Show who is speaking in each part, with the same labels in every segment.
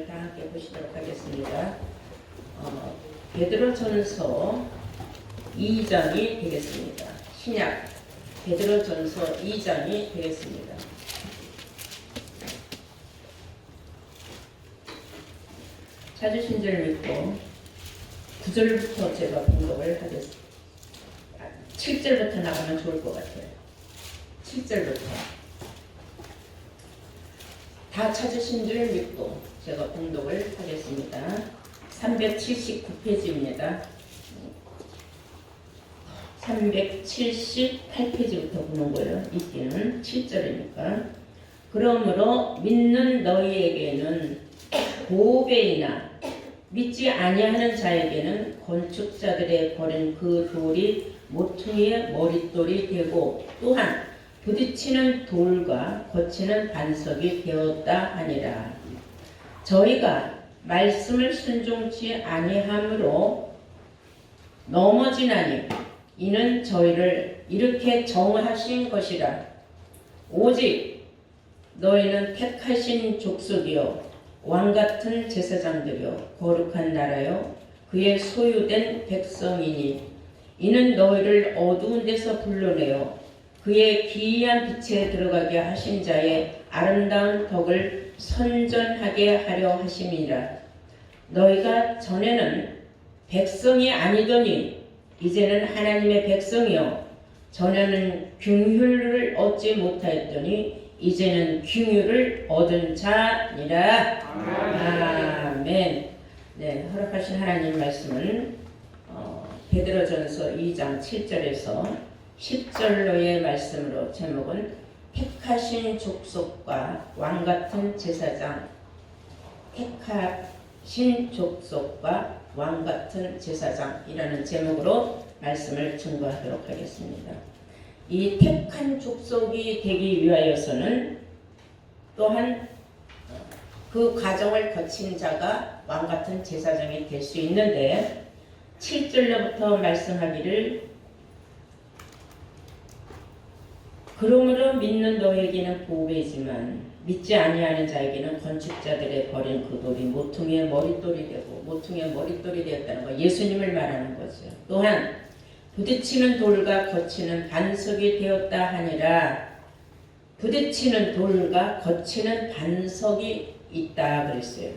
Speaker 1: 다 함께 보시도록 하겠습니다. 베드로전서 2장이 되겠습니다. 신약 베드로전서 2장이 되겠습니다. 찾으신 줄 믿고 9절부터 제가 공독을 하겠습니다. 7절부터 나가면 좋을 것 같아요. 7절부터 다 찾으신 줄 믿고 제가 공독을 하겠습니다. 379페이지입니다. 378페이지부터 보는 거예요. 읽기는 7절이니까. 그러므로 믿는 너희에게는 보배이나 믿지 아니하는 자에게는 건축자들의 버린 그 돌이 모퉁이의 머릿돌이 되고 또한 부딪히는 돌과 거치는 반석이 되었다 하니라. 저희가 말씀을 순종치 아니함으로 넘어지나니 이는 저희를 이렇게 정하신 것이라. 오직 너희는 택하신 족속이요 왕같은 제사장들이요 거룩한 나라요 그의 소유된 백성이니 이는 너희를 어두운 데서 불러내어 그의 기이한 빛에 들어가게 하신 자의 아름다운 덕을 선전하게 하려 하심이라. 너희가 전에는 백성이 아니더니 이제는 하나님의 백성이요 전에는 긍휼을 얻지 못하였더니 이제는 긍휼을 얻은 자니라. 아멘. 네, 허락하신 하나님 말씀을 베드로전서 2장 7절에서 10절로의 말씀으로 제목은 택하신 족속과 왕같은 제사장, 택하신 족속과 왕같은 제사장이라는 제목으로 말씀을 증거하도록 하겠습니다. 이 택한 족속이 되기 위하여서는 또한 그 과정을 거친 자가 왕같은 제사장이 될 수 있는데 7절로부터 말씀하기를 그러므로 믿는 너에게는 보배지만 믿지 아니하는 자에게는 건축자들의 버린 그 돌이 모퉁이의 머릿돌이 되고 모퉁이의 머릿돌이 되었다는 거 예수님을 말하는 거죠. 또한 부딪히는 돌과 거치는 반석이 되었다 하니라. 부딪히는 돌과 거치는 반석이 있다 그랬어요.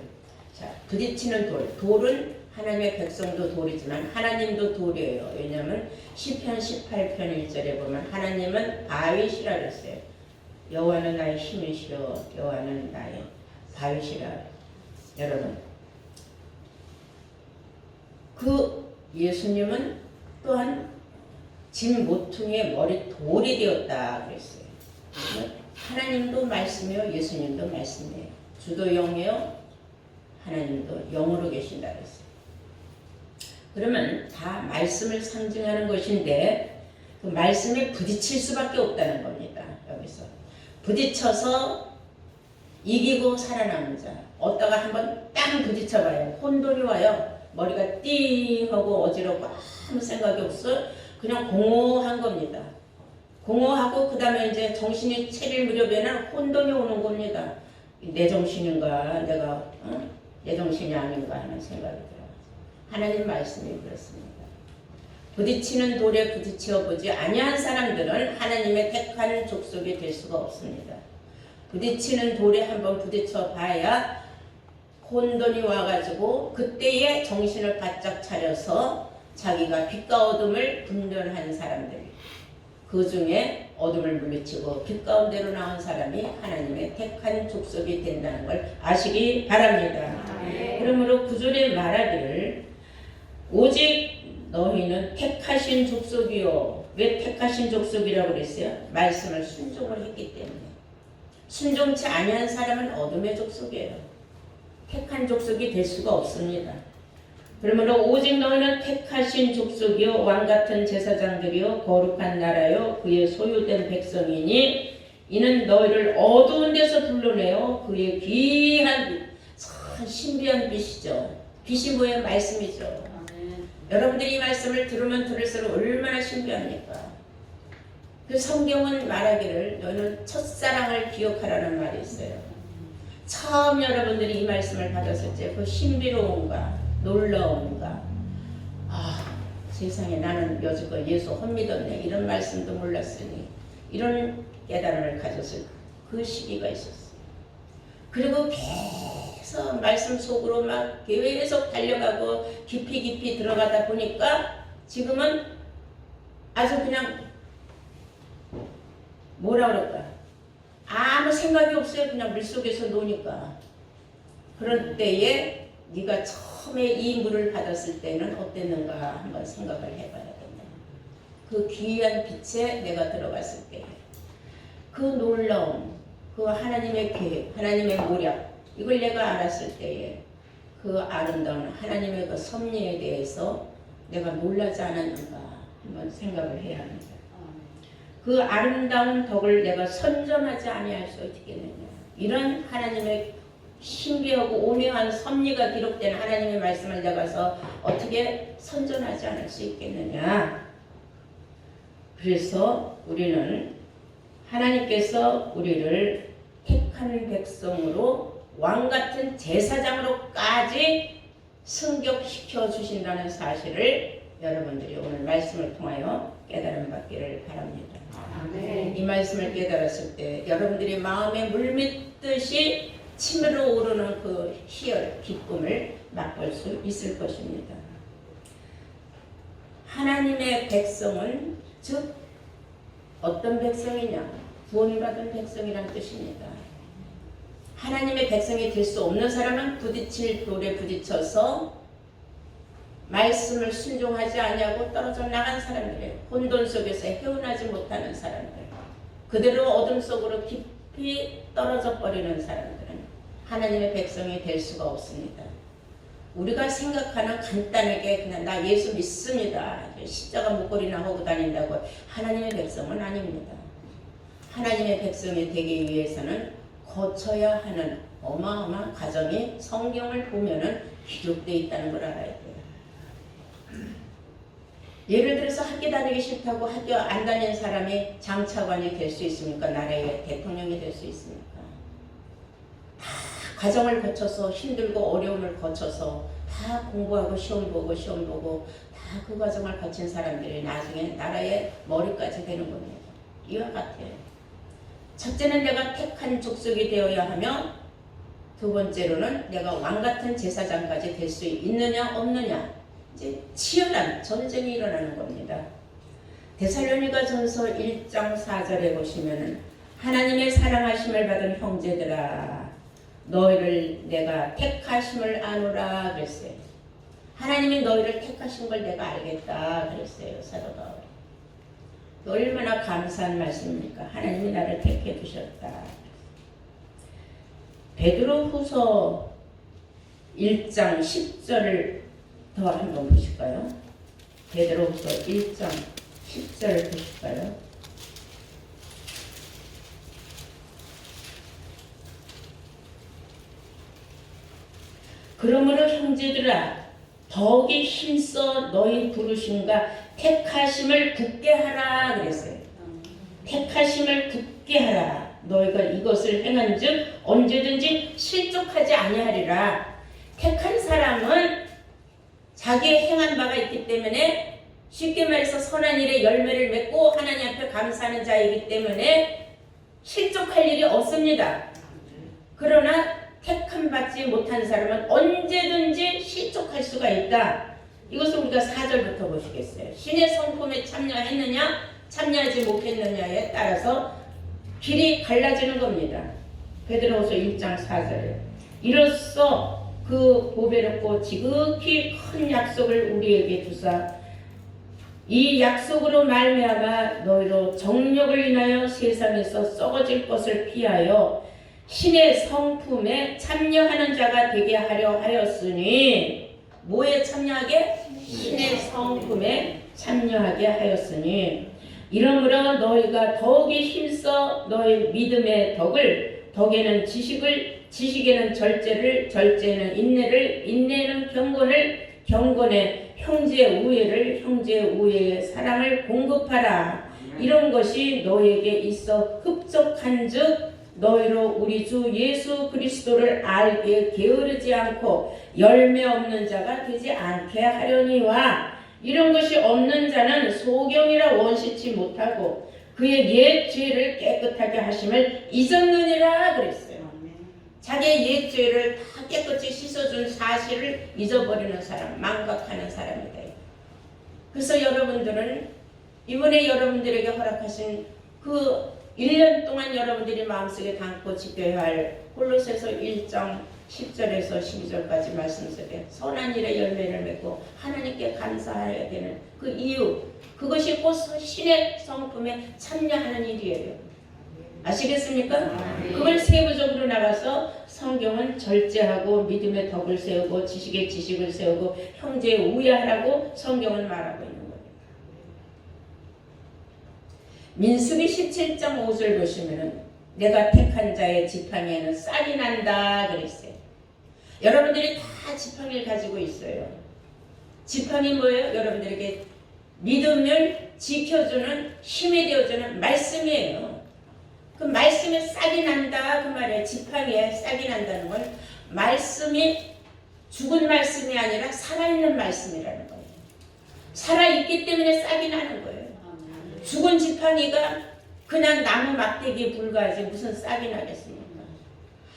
Speaker 1: 자, 부딪히는 돌. 돌은 하나님의 백성도 돌이지만 하나님도 돌이에요. 왜냐하면 시편 18편 1절에 보면 하나님은 바위시라 그랬어요. 여호와는 나의 힘이시여 여호와는 나의 바위시라. 여러분 그 예수님은 또한 진 모퉁이의 머리 돌이 되었다 그랬어요. 하나님도 말씀이요 예수님도 말씀이에요. 주도 영이요 하나님도 영으로 계신다 그랬어요. 그러면 다 말씀을 상징하는 것인데 그 말씀에 부딪힐 수밖에 없다는 겁니다. 여기서 부딪혀서 이기고 살아남는 자. 어디다가 한번 땅 부딪혀봐요. 혼돈이 와요. 머리가 띵 하고 어지럽고 아무 생각이 없어. 그냥 공허한 겁니다. 공허하고 그 다음에 이제 정신이 차릴 무렵에는 혼돈이 오는 겁니다. 내 정신인가 내가 내 정신이 아닌가 하는 생각이 들어요. 하나님 말씀이 그렇습니다. 부딪히는 돌에 부딪혀 보지 아니한 사람들은 하나님의 택한 족속이 될 수가 없습니다. 부딪히는 돌에 한번 부딪혀 봐야 혼돈이 와가지고 그때에 정신을 바짝 차려서 자기가 빛과 어둠을 분별한 사람들, 그 중에 어둠을 물리치고 빛 가운데로 나온 사람이 하나님의 택한 족속이 된다는 걸 아시기 바랍니다. 그러므로 9절에 말하기를 오직 너희는 택하신 족속이요. 왜 택하신 족속이라고 그랬어요? 말씀을 순종을 했기 때문에. 순종치 아니한 사람은 어둠의 족속이에요. 택한 족속이 될 수가 없습니다. 그러므로 오직 너희는 택하신 족속이요 왕같은 제사장들이요 거룩한 나라요 그의 소유된 백성이니 이는 너희를 어두운 데서 불러내어 그의 귀한 신비한 빛이죠. 빛이 뭐예요? 말씀이죠. 여러분들이 이 말씀을 들으면 들을수록 얼마나 신비합니까? 그 성경은 말하기를 너희는 첫사랑을 기억하라는 말이 있어요. 처음 여러분들이 이 말씀을 받았을 때 그 신비로움과 놀라움과 세상에 나는 여지껏 예수 헛 믿었네 이런 말씀도 몰랐으니 이런 깨달음을 가졌을 그 시기가 있었어요. 그리고 계속 말씀 속으로 막 계속 달려가고 깊이 들어가다 보니까 지금은 아주 그냥 뭐라 그럴까 아무 생각이 없어요. 그냥 물속에서 노니까. 그런 때에 네가 처음에 이 물을 받았을 때는 어땠는가 한번 생각을 해봐야겠네. 그 귀한 빛에 내가 들어갔을 때 그 놀라움, 그 하나님의 계획, 하나님의 모략 이걸 내가 알았을 때에 그 아름다운 하나님의 그 섭리에 대해서 내가 놀라지 않았는가 한번 생각을 해야 합니다. 그 아름다운 덕을 내가 선전하지 아니할 수 있겠느냐. 이런 하나님의 신비하고 오묘한 섭리가 기록된 하나님의 말씀을 내가서 어떻게 선전하지 않을 수 있겠느냐. 그래서 우리는 하나님께서 우리를 택한 백성으로 왕같은 제사장으로까지 승격시켜 주신다는 사실을 여러분들이 오늘 말씀을 통하여 깨달음 받기를 바랍니다. 이 말씀을 깨달았을 때 여러분들이 마음에 물밀듯이 치밀어 오르는 그 희열, 기쁨을 맛볼 수 있을 것입니다. 하나님의 백성은 즉 어떤 백성이냐? 구원받은 백성이란 뜻입니다. 하나님의 백성이 될 수 없는 사람은 부딪힐 돌에 부딪혀서 말씀을 순종하지 아니하고 떨어져 나간 사람들이에요. 혼돈 속에서 헤어나지 못하는 사람들. 그대로 어둠 속으로 깊이 떨어져 버리는 사람들은 하나님의 백성이 될 수가 없습니다. 우리가 생각하는 간단하게 그냥 나 예수 믿습니다. 십자가 목걸이나 하고 다닌다고 하나님의 백성은 아닙니다. 하나님의 백성이 되기 위해서는 거쳐야 하는 어마어마한 과정이 성경을 보면은 기록되어 있다는 걸 알아야 돼요. 예를 들어서 학교 다니기 싫다고 학교 안 다니는 사람이 장차관이 될 수 있습니까? 나라의 대통령이 될 수 있습니까? 다 과정을 거쳐서 힘들고 어려움을 거쳐서 다 공부하고 시험 보고 다 그 과정을 거친 사람들이 나중에 나라의 머리까지 되는 겁니다. 이와 같아요. 첫째는 내가 택한 족속이 되어야 하며 두 번째로는 내가 왕같은 제사장까지 될 수 있느냐 없느냐 이제 치열한 전쟁이 일어나는 겁니다. 데살로니가 전서 1장 4절에 보시면은 하나님의 사랑하심을 받은 형제들아 너희를 내가 택하심을 아노라 그랬어요. 하나님이 너희를 택하신 걸 내가 알겠다 그랬어요. 사도 바울이. 얼마나 감사한 말씀입니까? 하나님이 나를 택해 주셨다. 베드로후서 1장 10절을 더 한번 보실까요? 베드로후서 1장 10절 보실까요? 그러므로 형제들아 더욱이 힘써 너희 부르심과 택하심을 굳게 하라 그랬어요. 택하심을 굳게 하라. 너희가 이것을 행한즉 언제든지 실족하지 아니하리라. 택한 사람은 자기의 행한 바가 있기 때문에 쉽게 말해서 선한 일에 열매를 맺고 하나님 앞에 감사하는 자이기 때문에 실족할 일이 없습니다. 그러나 택함 받지 못한 사람은 언제든지 실족할 수가 있다. 이것을 우리가 4절부터 보시겠어요. 신의 성품에 참여했느냐 참여하지 못했느냐에 따라서 길이 갈라지는 겁니다. 베드로후서 1장 4절에 이로써 그 보배롭고 지극히 큰 약속을 우리에게 주사 이 약속으로 말미암아 너희로 정력을 인하여 세상에서 썩어질 것을 피하여 신의 성품에 참여하는 자가 되게 하려 하였으니 뭐에 참여하게? 신의 성품에 참여하게 하였으니 이러므로 너희가 더욱이 힘써 너희 믿음의 덕을 덕에는 지식을 지식에는 절제를 절제에는 인내를 인내에는 경건을 경건에 형제 우애를 형제 우애에 사랑을 공급하라. 이런 것이 너희에게 있어 흡족한즉 너희로 우리 주 예수 그리스도를 알게 게으르지 않고 열매 없는 자가 되지 않게 하려니와 이런 것이 없는 자는 소경이라 원시치 못하고 그의 옛 죄를 깨끗하게 하심을 잊었느니라 그랬어요. 자기의 옛 죄를 다 깨끗이 씻어준 사실을 잊어버리는 사람, 망각하는 사람이다. 그래서 여러분들은 이번에 여러분들에게 허락하신 그 1년 동안 여러분들이 마음속에 담고 지켜야 할 골로새서 1장 10절에서 12절까지 말씀 속에 선한 일의 열매를 맺고 하나님께 감사해야 되는 그 이유, 그것이 곧 신의 성품에 참여하는 일이에요. 아시겠습니까? 그걸 세부적으로 나가서 성경은 절제하고 믿음의 덕을 세우고 지식의 지식을 세우고 형제의 우애하라고 성경은 말하고 있는 거예요. 민수기 17장 5절 보시면은 내가 택한 자의 지팡이에는 쌀이 난다 그랬어요. 여러분들이 다 지팡이를 가지고 있어요. 지팡이 뭐예요? 여러분들에게 믿음을 지켜주는 힘이 되어주는 말씀이에요. 그 말씀에 싹이 난다 그 말이에요. 지팡이에 싹이 난다는 건 말씀이 죽은 말씀이 아니라 살아있는 말씀이라는 거예요. 살아있기 때문에 싹이 나는 거예요. 죽은 지팡이가 그냥 나무 막대기에 불과하지 무슨 싹이 나겠습니까?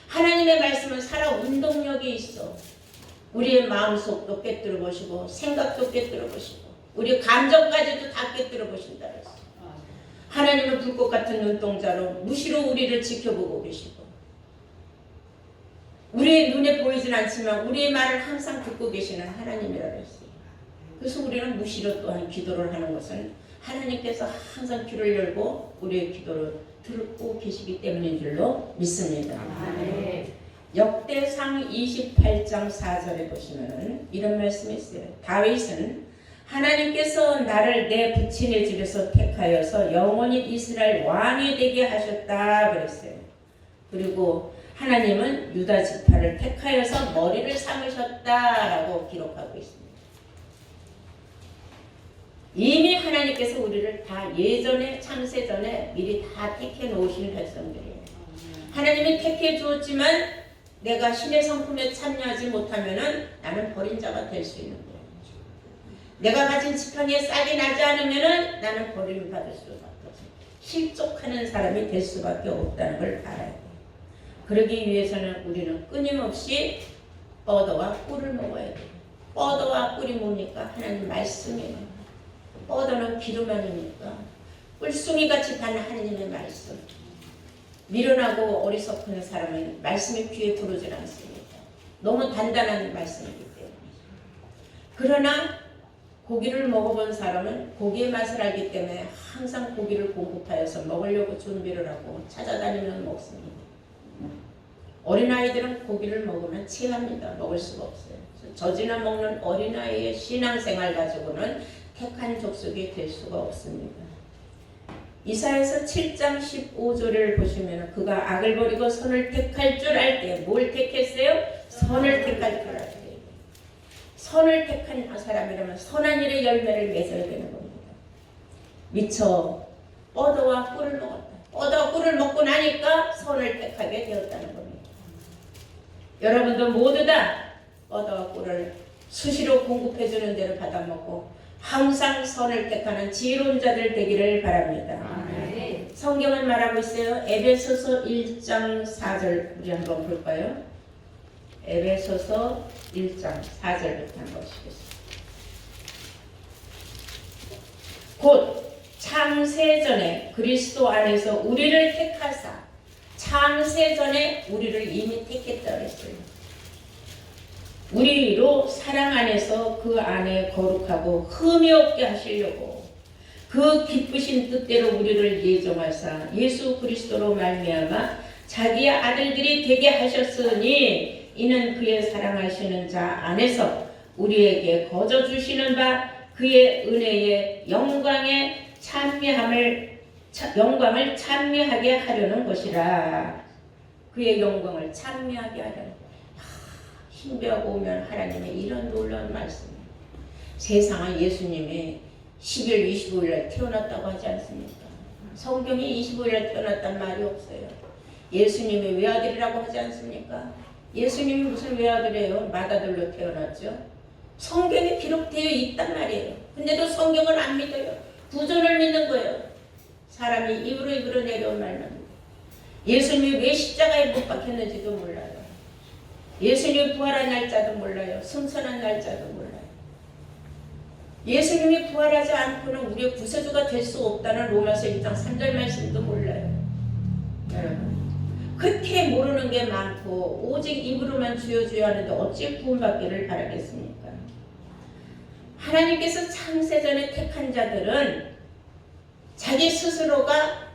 Speaker 1: 하나님의 말씀은 살아 운동력이 있어. 우리의 마음속도 깨뜨려 보시고 생각도 깨뜨려 보시고 우리 감정까지도 다 깨뜨려 보신다 그랬어. 하나님은 불꽃 같은 눈동자로 무시로 우리를 지켜보고 계시고 우리의 눈에 보이진 않지만 우리의 말을 항상 듣고 계시는 하나님이라고 했어요. 그래서 우리는 무시로 또한 기도를 하는 것은 하나님께서 항상 귀를 열고 우리의 기도를 듣고 계시기 때문인 줄로 믿습니다. 역대상 28장 4절에 보시면 이런 말씀이 있어요. 다윗은 하나님께서 나를 내 부친의 집에서 택하여서 영원히 이스라엘 왕이 되게 하셨다 그랬어요. 그리고 하나님은 유다 지파를 택하여서 머리를 삼으셨다라고 기록하고 있습니다. 이미 하나님께서 우리를 다 예전에 창세전에 미리 다 택해 놓으신 백성들이에요. 하나님이 택해 주었지만 내가 신의 성품에 참여하지 못하면은 나는 버린 자가 될 수 있는 거예요. 내가 가진 지팡이에 싹이 나지 않으면은 나는 버림받을 수밖에 없어요. 실족하는 사람이 될 수밖에 없다는 걸 알아야 돼요. 그러기 위해서는 우리는 끊임없이 뻗어와 꿀을 먹어야 돼요. 뻗어와 꿀이 뭡니까? 하나님 말씀이에요. 뻗어는 기름 아닙니까? 꿀송이같이 단 하나님의 말씀. 미련하고 어리석은 사람은 말씀이 귀에 들어오질 않습니다. 너무 단단한 말씀이기 때문에. 그러나 고기를 먹어본 사람은 고기의 맛을 알기 때문에 항상 고기를 공급하여서 먹으려고 준비를 하고 찾아다니면 먹습니다. 어린아이들은 고기를 먹으면 체합니다. 먹을 수가 없어요. 젖이나 먹는 어린아이의 신앙생활 가지고는 택한 족속이 될 수가 없습니다. 이사야서 7장 15절을 보시면 그가 악을 버리고 선을 택할 줄 알 때 뭘 택했어요? 선을 택할 줄 알 때. 선을 택한 사람이라면 선한 일의 열매를 맺어야 되는 겁니다. 미처 뻗어와 꿀을 먹었다. 뻗어와 꿀을 먹고 나니까 선을 택하게 되었다는 겁니다. 여러분도 모두 다 뻗어와 꿀을 수시로 공급해주는 대로 받아먹고 항상 선을 택하는 지혜로운 자들 되기를 바랍니다. 성경은 말하고 있어요. 에베소서 1장 4절 우리 한번 볼까요? 에베소서 1장 4절부터 한번 보시겠습니다. 곧 창세전에 그리스도 안에서 우리를 택하사 창세전에 우리를 이미 택했다 그랬어요. 우리로 사랑 안에서 그 안에 거룩하고 흠이 없게 하시려고 그 기쁘신 뜻대로 우리를 예정하사 예수 그리스도로 말미암아 자기의 아들들이 되게 하셨으니 이는 그의 사랑하시는 자 안에서 우리에게 거저 주시는 바 그의 은혜의 영광을 찬미하게 하려는 것이라. 그의 영광을 찬미하게 하려는 것. 신비하고 오면 하나님의 이런 놀라운 말씀이에요. 세상은 예수님이 10월 25일에 태어났다고 하지 않습니까? 성경이 25일에 태어났단 말이 없어요. 예수님이 외아들이라고 하지 않습니까? 예수님이 무슨 외아들이에요? 맏아들로 태어났죠. 성경에 기록되어 있단 말이에요. 근데도 성경을 안 믿어요. 구전을 믿는 거예요. 사람이 입으로 내려온 말만. 예수님이 왜 십자가에 못 박혔는지도 몰라요. 예수님이 부활한 날짜도 몰라요. 승천한 날짜도 몰라요. 예수님이 부활하지 않고는 우리의 구세주가 될 수 없다는 로마서 1장 3절 말씀도 몰라요. 여러분, 그렇게 모르는 게 많고 오직 입으로만 주여 주여 하는데 어찌 구원받기를 바라겠습니까? 하나님께서 창세전에 택한 자들은 자기 스스로가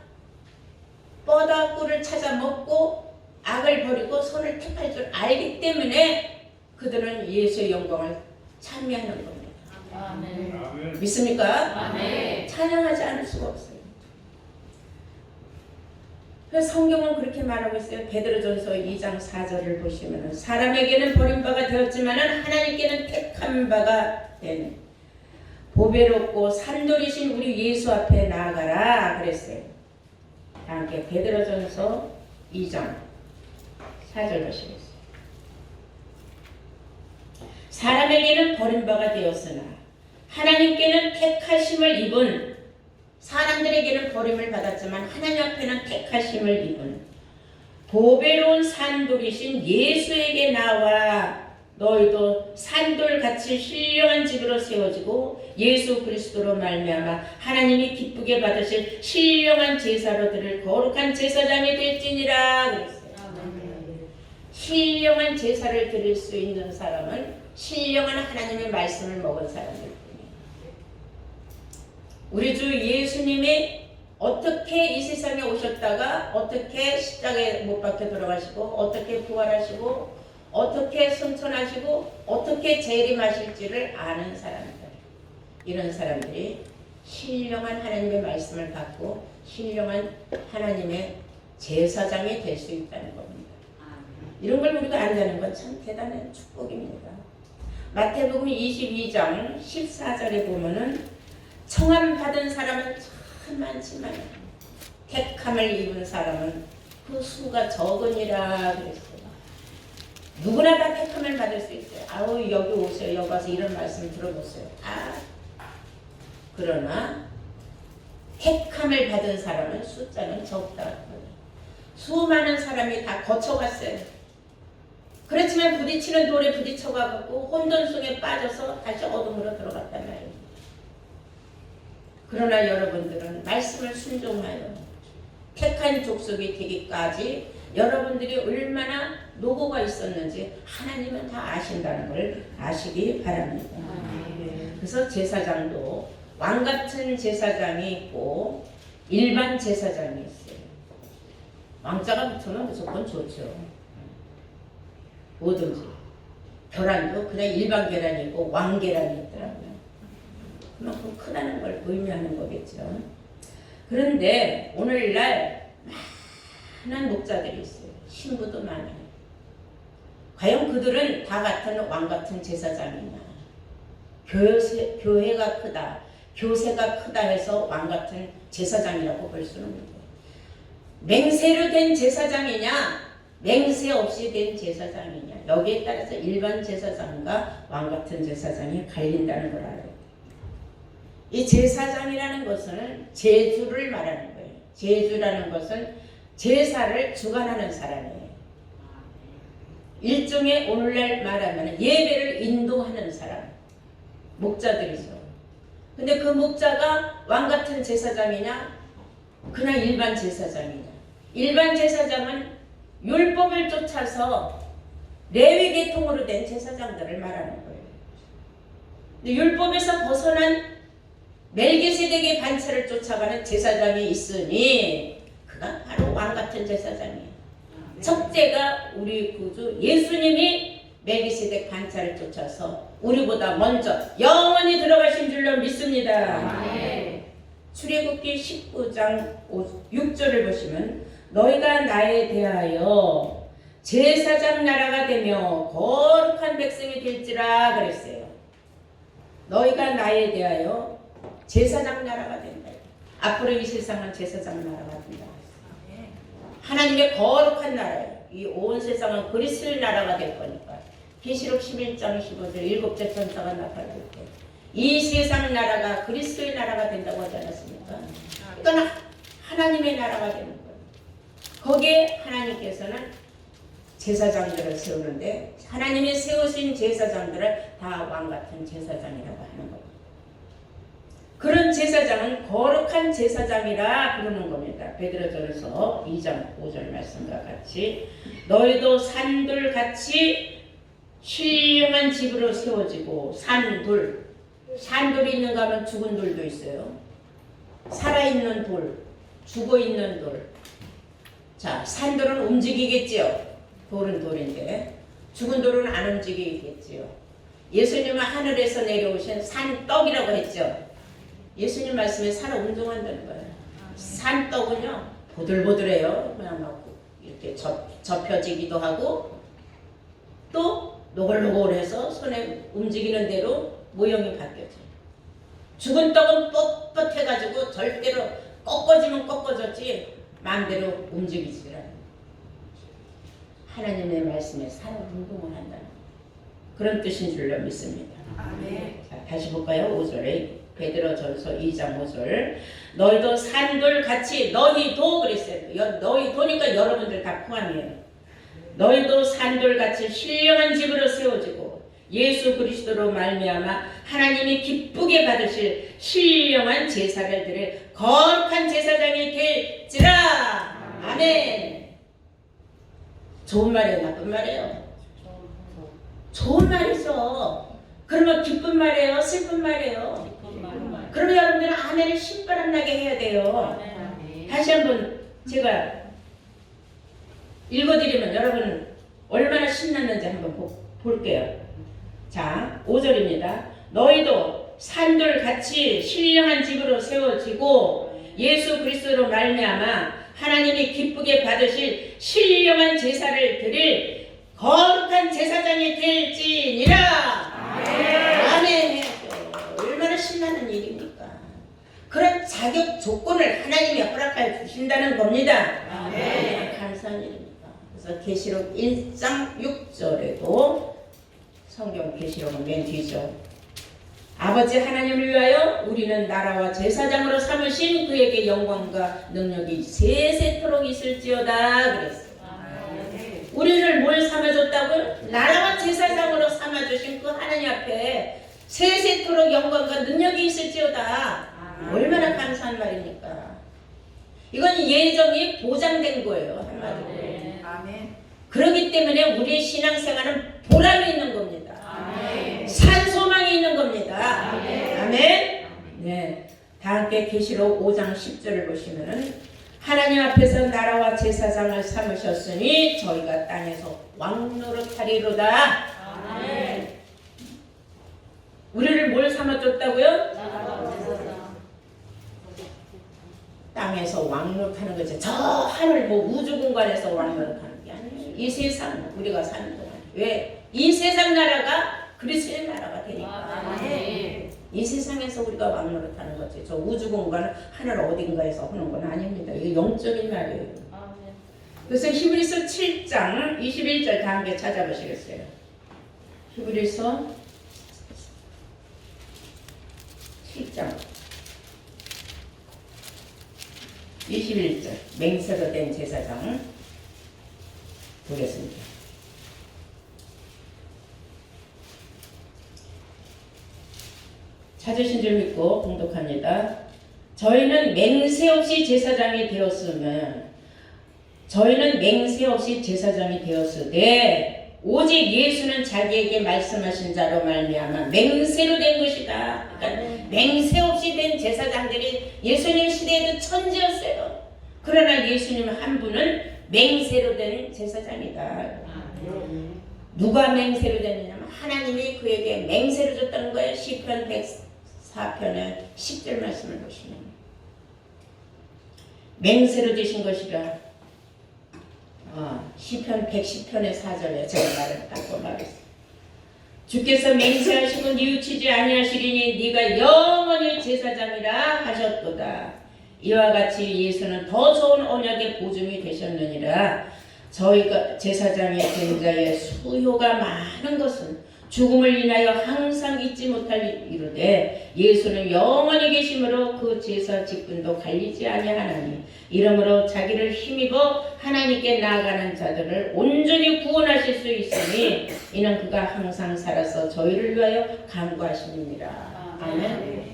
Speaker 1: 뻗어 꿀을 찾아 먹고 악을 버리고 선을 택할 줄 알기 때문에 그들은 예수의 영광을 찬미하는 겁니다. 아멘. 믿습니까? 아멘. 찬양하지 않을 수가 없어요. 그래서 성경은 그렇게 말하고 있어요. 베드로전서 2장 4절을 보시면 사람에게는 버림바가 되었지만 하나님께는 택한 바가 된 보배롭고 산돌이신 우리 예수 앞에 나아가라 그랬어요. 함께 베드로전서 2장 4절 보시겠어요. 사람에게는 버림바가 되었으나 하나님께는 택하심을 입은, 사람들에게는 버림을 받았지만 하나님 앞에는 택하심을 입은 보배로운 산돌이신 예수에게 나와 너희도 산돌같이 신령한 집으로 세워지고 예수 그리스도로 말미암아 하나님이 기쁘게 받으실 신령한 제사로 드릴 거룩한 제사장이 될지니라 그랬어요. 신령한 제사를 드릴 수 있는 사람은 신령한 하나님의 말씀을 먹은 사람들 뿐이에요. 우리 주 예수님이 어떻게 이 세상에 오셨다가 어떻게 십자가에 못 박혀 돌아가시고 어떻게 부활하시고 어떻게 승천하시고 어떻게 재림하실지를 아는 사람들, 이런 사람들이 신령한 하나님의 말씀을 받고 신령한 하나님의 제사장이 될 수 있다는 겁니다. 이런 걸 우리가 안다는 건 참 대단한 축복입니다. 마태복음 22장 14절에 보면은 청함 받은 사람은 참 많지만 택함을 입은 사람은 그 수가 적으니라 그랬어요. 누구나 다 택함을 받을 수 있어요. 아우 여기 오세요. 여기 와서 이런 말씀 들어보세요. 그러나 택함을 받은 사람은 숫자는 적다. 수많은 사람이 다 거쳐갔어요. 그렇지만 부딪히는 돌에 부딪혀가고 혼돈 속에 빠져서 다시 어둠으로 들어갔단 말이에요. 그러나 여러분들은 말씀을 순종하여 택한 족속이 되기까지 여러분들이 얼마나 노고가 있었는지 하나님은 다 아신다는 걸 아시기 바랍니다. 그래서 제사장도 왕같은 제사장이 있고 일반 제사장이 있어요. 왕자가 붙으면 무조건 좋죠. 뭐든지. 계란도 그냥 일반 계란이 있고 왕계란이 있더라고요. 그만큼 크다는 걸 의미하는 거겠죠. 그런데 오늘날 많은 목자들이 있어요. 신부도 많아요. 과연 그들은 다 같은 왕같은 제사장이냐? 교회가 크다, 교세가 크다 해서 왕같은 제사장이라고 볼 수는 없어요. 맹세로 된 제사장이냐, 맹세 없이 된 제사장이냐, 여기에 따라서 일반 제사장과 왕같은 제사장이 갈린다는 걸 알아요. 이 제사장이라는 것은 제주를 말하는 거예요. 제주라는 것은 제사를 주관하는 사람이에요. 일종의 오늘날 말하면 예배를 인도하는 사람, 목자들이죠. 근데 그 목자가 왕같은 제사장이냐, 그냥 일반 제사장이냐. 일반 제사장은 율법을 쫓아서 레위 계통으로 된 제사장들을 말하는 거예요. 근데 율법에서 벗어난 멜기세덱의 반차를 쫓아가는 제사장이 있으니 그가 바로 왕같은 제사장이에요. 첫째가 우리 구주 예수님이 멜기세덱 반차를 쫓아서 우리보다 먼저 영원히 들어가신 줄로 믿습니다. 출애굽기 19장 6절을 보시면 너희가 나에 대하여 제사장 나라가 되며 거룩한 백성이 될지라 그랬어요. 너희가 나에 대하여 제사장 나라가 된다. 앞으로 이 세상은 제사장 나라가 된다. 하나님의 거룩한 나라예요. 이 온 세상은 그리스도의 나라가 될 거니까. 계시록 11장 15절 일곱째 천사가 나타날 때 이 세상 나라가 그리스도의 나라가 된다고 하지 않았습니까? 그러니까 하나님의 나라가 되는 거예요. 거기에 하나님께서는 제사장들을 세우는데 하나님이 세우신 제사장들을 다 왕같은 제사장이라고 하는 거예요. 그런 제사장은 거룩한 제사장이라 부르는 겁니다. 베드로전서 2장 5절 말씀과 같이 너희도 산돌같이 신령한 집으로 세워지고 산돌이 있는가 하면 죽은 돌도 있어요. 살아있는 돌, 죽어있는 돌. 자, 산돌은 움직이겠지요. 돌은 돌인데 죽은 돌은 안 움직이겠지요. 예수님은 하늘에서 내려오신 산떡이라고 했죠. 예수님 말씀에 살아 운동한다는 거예요. 산떡은요 보들보들해요. 그냥 막 이렇게 접혀지기도 하고 또 노골노골해서 손에 움직이는 대로 모형이 바뀌어져요. 죽은 떡은 뻣뻣해가지고 절대로 꺾어지면 꺾어졌지 마음대로 움직이지 않아요. 하나님의 말씀에 살아 운동을 한다는 그런 뜻인 줄로 믿습니다.
Speaker 2: 아멘.
Speaker 1: 자, 다시 볼까요? 5절에 베드로전서 2장 5절 너희도 산돌같이 너희도 그랬어요. 너희도니까 여러분들 다 포함이에요. 너희도 산돌같이 신령한 집으로 세워지고 예수 그리스도로 말미암아 하나님이 기쁘게 받으실 신령한 제사를 드릴 거룩한 제사장이 될지라. 아멘. 좋은 말이에요, 나쁜 말이에요? 좋은 말이죠. 그러면 기쁜 말이에요, 슬픈 말이에요? 그러면 여러분들은 아멘을 신바람 나게 해야 돼요. 다시 한번 제가 읽어드리면 여러분 얼마나 신났는지 한번 볼게요. 자, 5절입니다. 너희도 산돌같이 신령한 집으로 세워지고 예수 그리스도로 말미암아 하나님이 기쁘게 받으실 신령한 제사를 드릴 거룩한 제사장이 될지니라. 아멘 해야죠. 얼마나 신나는 일입니까? 그런 자격 조건을 하나님이 허락하여 주신다는 겁니다. 아멘. 감사한 일입니다. 그래서 계시록 1장 6절에도 성경 계시록은 맨 뒤죠. 아버지 하나님을 위하여 우리는 나라와 제사장으로 삼으신 그에게 영광과 능력이 세세토록 있을지어다 그랬어요. 우리를 뭘 삼아줬다고요? 나라와 제사장으로 삼아주신 그 하나님 앞에 세세토록 영광과 능력이 있을지어다. 얼마나 감사한 말입니까? 이건 예정이 보장된 거예요. 한마디로.
Speaker 2: 아멘.
Speaker 1: 그렇기 때문에 우리의 신앙생활은 보람이 있는 겁니다.
Speaker 2: 아멘.
Speaker 1: 산소망이 있는 겁니다.
Speaker 2: 아멘.
Speaker 1: 아멘. 네. 다 함께 계시록 5장 10절을 보시면은 하나님 앞에서 나라와 제사장을 삼으셨으니 저희가 땅에서 왕노릇하리로다.
Speaker 2: 아멘.
Speaker 1: 우리를 뭘 삼아줬다고요? 땅에서 왕노릇하는 거죠. 저 하늘 뭐 우주 공간에서 왕노릇하는 게 아니에요. 이 세상 우리가 사는 동안 왜? 이 세상 나라가 그리스도의 나라가 되니까. 이 세상에서 우리가 왕노릇하는 거지. 저 우주 공간은 하늘 어딘가에서 하는 건 아닙니다. 이게 영적인 말이에요. 그래서 히브리서 7장 21절 다 함께 찾아보시겠어요? 히브리서 7장 21절 맹세로 된 제사장 보겠습니다. 찾으신 줄 믿고 봉독합니다. 저희는 맹세 없이 제사장이 되었으면 저희는 맹세 없이 제사장이 되었으되 오직 예수는 자기에게 말씀하신 자로 말미암아 맹세로 된 것이다. 그러니까 맹세 없이 된 제사장들이 예수님 시대에도 천지였어요. 그러나 예수님 한 분은 맹세로 된 제사장이다. 누가 맹세로 됐느냐면 하나님이 그에게 맹세를 줬다는 거예요. 시편 104편의 10절 말씀을 보시면 맹세로 되신 것이라. 시편 110편의 4절에 제가 말을 딱 말했어요. 주께서 맹세하시고 뉘우치지 아니하시리니 네가 영원히 제사장이라 하셨도다. 이와 같이 예수는 더 좋은 언약의 보증이 되셨느니라. 저희가 제사장이 된 자의 수효가 많은 것은 죽음을 인하여 항상 잊지 못할 이르되 예수는 영원히 계심으로 그 제사 직분도 갈리지 아니하나니 이러므로 자기를 힘입어 하나님께 나아가는 자들을 온전히 구원하실 수 있으니 이는 그가 항상 살아서 저희를 위하여 간구하심이니라. 아멘.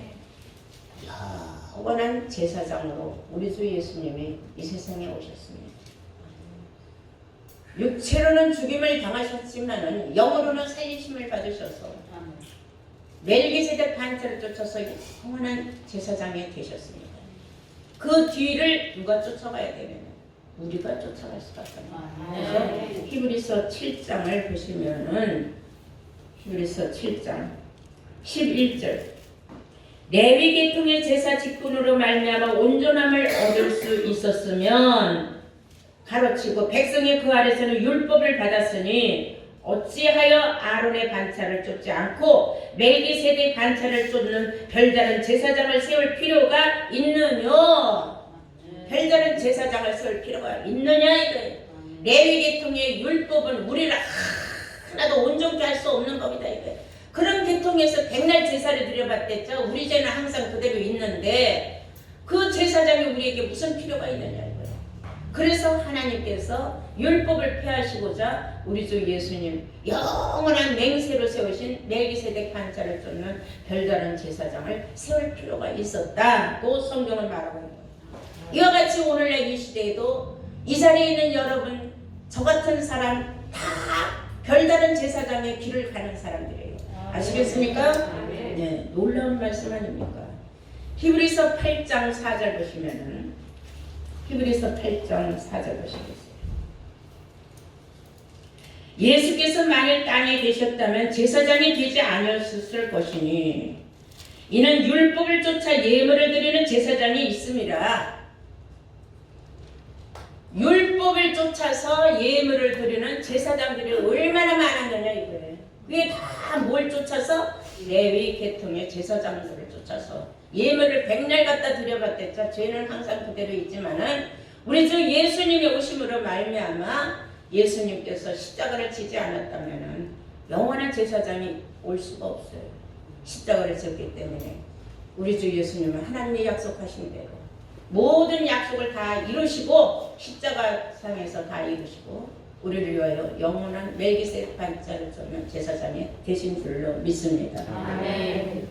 Speaker 1: 영원한 제사장으로 우리 주 예수님이 이 세상에 오셨습니다. 육체로는 죽임을 당하셨지만은 영으로는 살리심을 받으셔서 멜기세덱 반차를 쫓아서 영원한 제사장이 되셨습니다. 그 뒤를 누가 쫓아가야 되면 우리가 쫓아갈 수밖에 없습니다. 그래서 히브리서 7장을 보시면은 히브리서 7장 11절 레위 계통의 제사 직분으로 말미암아 온전함을 얻을 수 있었으면 가로치고 백성이 그 아래서는 율법을 받았으니 어찌하여 아론의 반차를 쫓지 않고 멜기세덱 반차를 쫓는 별다른 제사장을 세울 필요가 있느냐? 별다른 제사장을 세울 필요가 있느냐 이거예요. 레위 계통의 율법은 우리를 하나도 온전케 할 수 없는 법이다 이거예요. 그런 계통에서 백날 제사를 드려봤댔죠. 우리 죄는 항상 그대로 있는데 그 제사장이 우리에게 무슨 필요가 있느냐 이거예요. 그래서 하나님께서 율법을 폐하시고자 우리 주 예수님 영원한 맹세로 세우신 멜기세덱 반차를 쫓는 별다른 제사장을 세울 필요가 있었다고 성경은 말하고 있는 거예요. 이와 같이 오늘날 이 시대에도 이 자리에 있는 여러분 저 같은 사람 다 별다른 제사장의 길을 가는 사람들이에요. 아시겠습니까? 네, 놀라운 말씀 아닙니까? 히브리서 8장 4절 보시면은 히브리서 8장 4절 보시겠어요. 예수께서 만일 땅에 계셨다면 제사장이 되지 않았을 것이니 이는 율법을 쫓아 예물을 드리는 제사장이 있습니다. 율법을 쫓아서 예물을 드리는 제사장들이 얼마나 많았느냐 이거예요. 그게 다 뭘 쫓아서 레위 계통의 제사장들을 쫓아서 예물을 백날 갖다 드려봤댔죠. 죄는 항상 그대로 있지만은 우리 주 예수님이 오심으로 말미암아 예수님께서 십자가를 지지 않았다면은 영원한 제사장이 올 수가 없어요. 십자가를 졌기 때문에 우리 주 예수님은 하나님이 약속하신 대로 모든 약속을 다 이루시고 십자가상에서 다 이루시고 우리를 위하여 영원한 멜기세덱 반차를 쫓는 제사장이 되신 줄로 믿습니다.
Speaker 2: 아멘.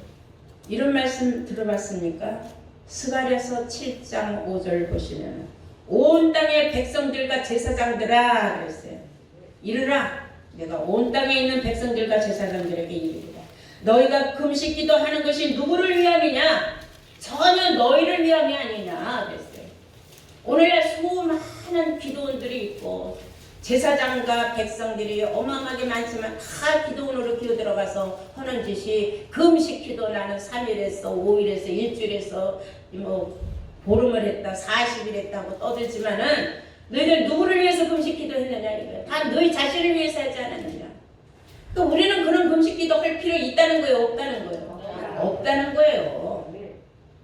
Speaker 1: 이런 말씀 들어봤습니까? 스가랴서 7장 5절 보시면 온 땅의 백성들과 제사장들아 그랬어요. 이르라 내가 온 땅에 있는 백성들과 제사장들에게 이르리라. 너희가 금식 기도하는 것이 누구를 위함이냐? 전혀 너희를 위함이 아니냐 그랬어요. 오늘날 수많은 기도원들이 있고 제사장과 백성들이 어마어마하게 많지만 다 기도원으로 기어 들어가서 하는 짓이 금식 기도 나는 3일 했어 5일 했어 일주일 했어 뭐 보름을 했다 40일 했다고 떠들지만은 너희들 누구를 위해서 금식 기도 했느냐 이거야. 다 너희 자신을 위해서 하지 않았느냐. 그러니까 우리는 그런 금식 기도 할 필요 있다는 거예요 없다는 거예요? 없다는 거예요.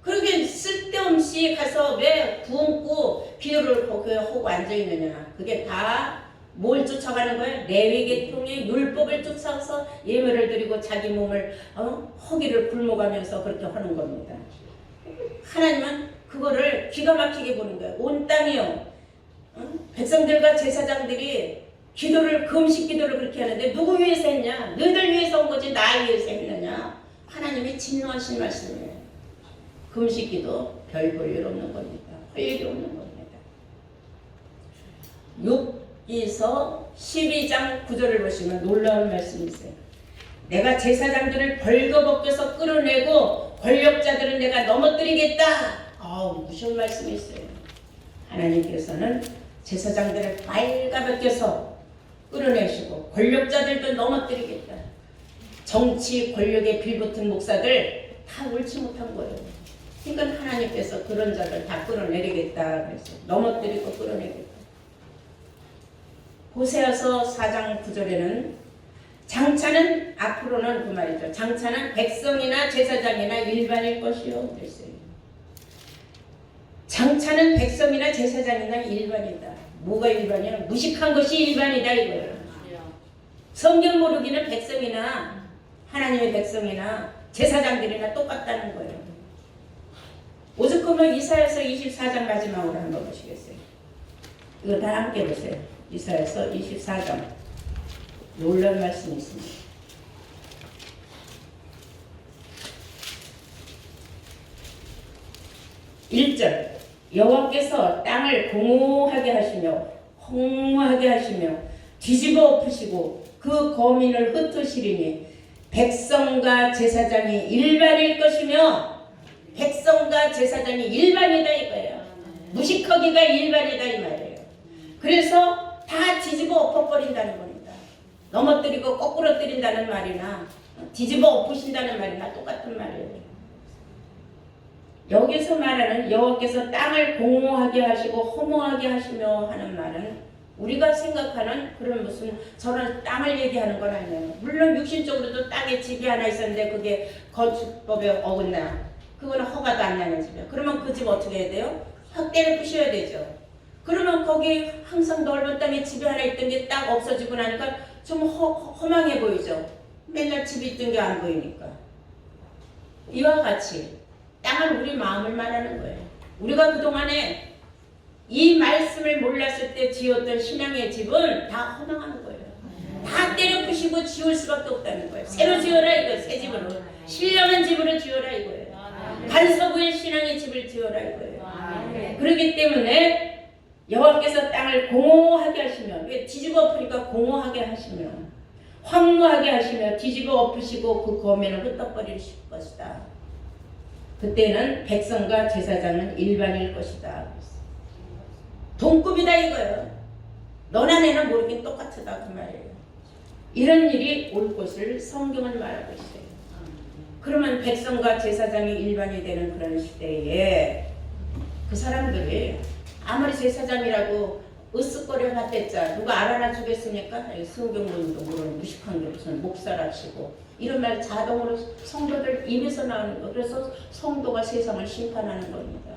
Speaker 1: 그렇게 쓸데없이 가서 왜 굶고 기도를 하고 앉아있느냐. 그게 다 뭘 쫓아가는 거예요? 레위 계통의 율법을 쫓아서 예물을 드리고 자기 몸을 허기를 굶어가면서 그렇게 하는 겁니다. 하나님은 그거를 기가 막히게 보는 거예요. 온 땅이요. 백성들과 제사장들이 기도를 금식 기도를 그렇게 하는데 누구 위해서 했냐? 너희들 위해서 온 거지 나 위해서 했느냐? 하나님이 진노하신 말씀이에요. 금식 기도 별 볼 일 없는 겁니다. 할 일이 없는 겁니다. 6기서 12장 9절을 보시면 놀라운 말씀이 있어요. 내가 제사장들을 벌거벗겨서 끌어내고 권력자들은 내가 넘어뜨리겠다. 무슨 말씀이 있어요. 하나님께서는 제사장들을 발가벗겨서 끌어내시고 권력자들도 넘어뜨리겠다. 정치 권력에 빌붙은 목사들 다 옳지 못한 거예요. 그러니까 하나님께서 그런 자들 다 끌어내리겠다 그랬어요. 넘어뜨리고 끌어내겠다. 호세아서 4장 9절에는 장차는 앞으로는 그 말이죠. 장차는 백성이나 제사장이나 일반일 것이요 그랬어요. 장차는 백성이나 제사장이나 일반이다. 뭐가 일반이야? 무식한 것이 일반이다 이거예요. 성경 모르기는 백성이나 하나님의 백성이나 제사장들이나 똑같다는 거예요. 오죽하면 이사야서 24장 마지막으로 한번 보시겠어요? 이거 다 함께 보세요. 이사야서 24장 놀라운 말씀이 있습니다. 1절 여호와께서 땅을 공허하게 하시며 홍무하게 하시며 뒤집어 엎으시고 그 거민을 흩으시리니 백성과 제사장이 일반일 것이며 백성과 제사장이 일반이다 이거예요. 무식하기가 일반이다 이 말이에요. 그래서 다 뒤집어 엎어버린다는 겁니다. 넘어뜨리고 거꾸로 뜨린다는 말이나 뒤집어 엎으신다는 말이나 똑같은 말이에요. 여기서 말하는 여호와께서 땅을 공허하게 하시고 허무하게 하시며 하는 말은 우리가 생각하는 그런 무슨 저런 땅을 얘기하는 건 아니에요. 물론 육신적으로도 땅에 집이 하나 있었는데 그게 건축법에 어긋나. 그거는 허가도 안 나는 집이야. 그러면 그 집 어떻게 해야 돼요? 확 때려 부셔야 되죠. 그러면 거기 항상 넓은 땅에 집이 하나 있던 게 딱 없어지고 나니까 좀 허망해 보이죠. 맨날 집이 있던 게 안 보이니까. 이와 같이 땅은 우리 마음을 말하는 거예요. 우리가 그동안에 이 말씀을 몰랐을 때 지었던 신앙의 집은 다 허망한 거예요. 다 때려 부시고 지울 수밖에 없다는 거예요. 새로 지어라 이거예요. 새 집으로. 신령한 집으로 지어라 이거예요. 간서부의 신앙의 집을 지어라 이거예요. 그렇기 때문에 여호와께서 땅을 공허하게 하시며 왜 뒤집어 엎으니까 공허하게 하시며 황무하게 하시며 뒤집어 엎으시고 그 거민을 흩어버리실 것이다. 그때는 백성과 제사장은 일반일 것이다. 동급이다 이거예요. 너나 내나 모르긴 똑같다 그 말이에요. 이런 일이 올 것을 성경은 말하고 있어요. 그러면 백성과 제사장이 일반이 되는 그런 시대에 그 사람들이 아무리 제사장이라고 으쓱거려 봤댔자 누가 알아나 주겠습니까? 성경문도 모르는 무식한 게 무슨 목사라시고 이런 말 자동으로 성도들 입에서 나오는 거. 그래서 성도가 세상을 심판하는 겁니다.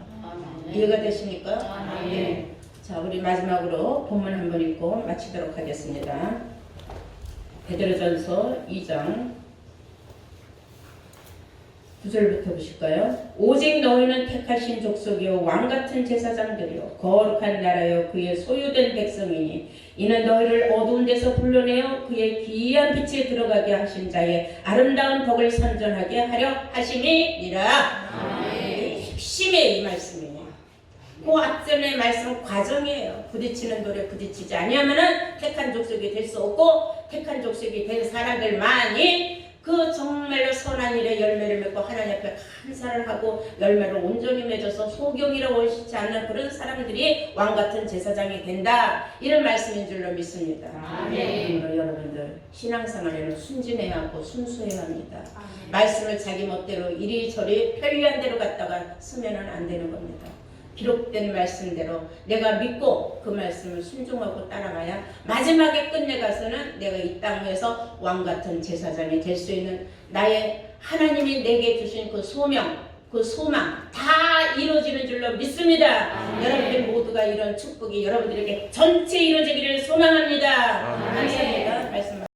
Speaker 1: 이해가 되십니까? 네. 자, 우리 마지막으로 본문 한번 읽고 마치도록 하겠습니다. 베드로전서 2장 9절부터 보실까요? 오직 너희는 택하신 족속이요 왕같은 제사장들이요 거룩한 나라요 그의 소유된 백성이니 이는 너희를 어두운 데서 불러내어 그의 기이한 빛에 들어가게 하신 자의 아름다운 덕을 선전하게 하려 하심이니라. 핵심의 이 말씀이에요. 그 앞전의 말씀은 과정이에요. 부딪히는 돌에 부딪히지 아니하면은 택한 족속이 될 수 없고 택한 족속이 된 사람들만이 그 정말로 선한 일에 열매를 맺고 하나님 앞에 감사를 하고 열매를 온전히 맺어서 소경이라 원시치 않는 그런 사람들이 왕같은 제사장이 된다. 이런 말씀인 줄로 믿습니다. 그러므로 여러분들 신앙생활에는 순진해야 하고 순수해야 합니다. 말씀을 자기 멋대로 이리저리 편리한 대로 갖다가 쓰면은 안 되는 겁니다. 기록된 말씀대로 내가 믿고 그 말씀을 순종하고 따라가야 마지막에 끝내가서는 내가 이 땅에서 왕같은 제사장이 될 수 있는 나의 하나님이 내게 주신 그 소명, 그 소망 다 이루어지는 줄로 믿습니다. 여러분들 모두가 이런 축복이 여러분들에게 전체 이루어지기를 소망합니다. 감사합니다. 말씀